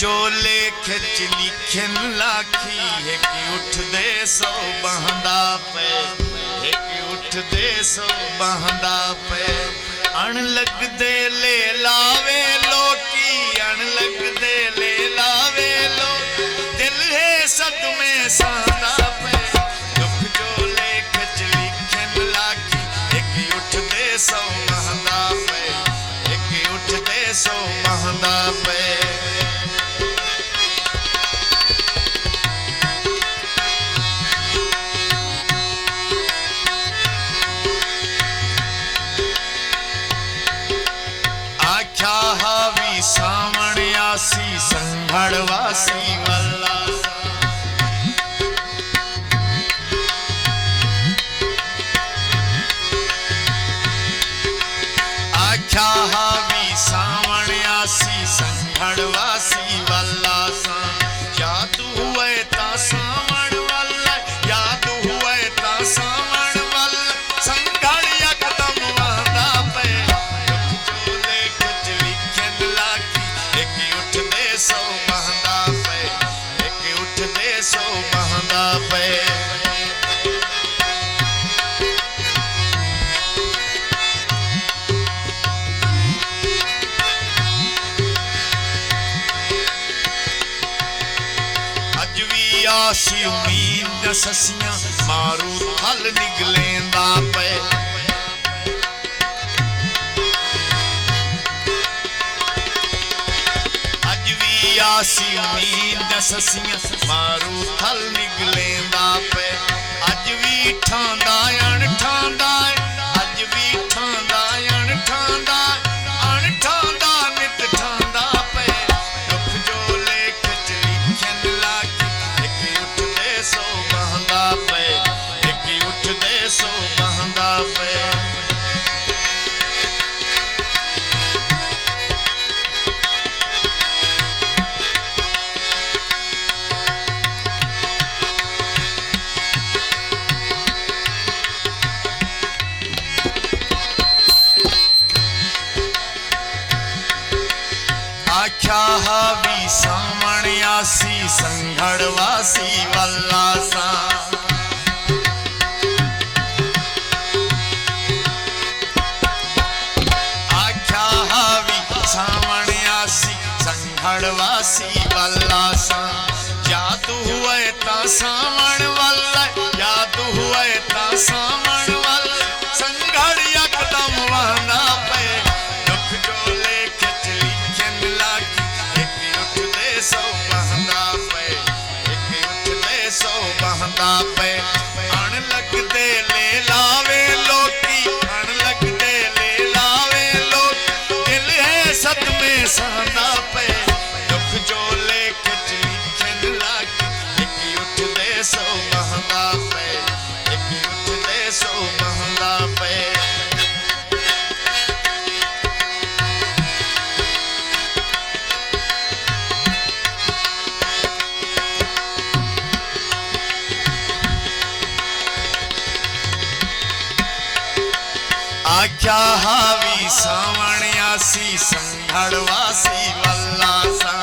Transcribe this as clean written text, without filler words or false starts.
जो लेख च लिखन लाखी है कि उठ दे सो बहंदा पे, है कि उठ दे सो बहंदा पे। अण लग दे ले लावे लोकी, अण लग दे ले लावे लो, दिल है सदमे सांदा पे। दुख जो लेख च लिखन लाखी है कि उठ दे सो बहंदा पे, है कि उठ दे सो बहंदा पे। सावण आसी संघड़वासी वल्ला, आख्या हावी सावण आसी संघड़वासी वल्ला सा। याद हुए ता सावण वल्ला, याद हुए ता सावण वल्ला, संघड़ यकदम वहदा पे। जो लेख च लिखन लाखी है कि उठ दे सो बहंदा पे, है कि उठ दे सो बहंदा पे। अज भी आसी उम्मीद ससियां मारू थल निगलेंदा पे। आसी उम्मीद ससियां मारू थल निगलेंदा पे। अज भी ठांदा अण ठांदा, अज भी ठांदा अण ठांदा, अण ठांदा नित ठांदा पे। दुख जो लेख च लिखन लाखी है कि उठ दे सो बहंदा पे, है कि उठ दे सो बहंदा पे। आख्या हावी सावण आसी संघड़वासी वल्ला सा। आख्या हावी सावण आसी संघड़वासी वल्ला सा। याद हुए ता सावण वल्ला, याद हुए ता सावण वल्ला, संघड़ यकदम वहदा पे। दुख जो लेख च लिखन लाखी है कि उठ दे सो बहंदा पे, है कि उठ दे सो बहंदा पे। अण लग दे ले लावे लोकी, अण लग दे ले लावे लोकी, दिल है सदमे सांदा पे। दुख जो लेख च लिखन लाखी है कि उठ दे सो बहंदा पे, है कि उठ दे सो बहंदा पे। आख्या हावी सावण आसी संघड़वासी वल्ला सा।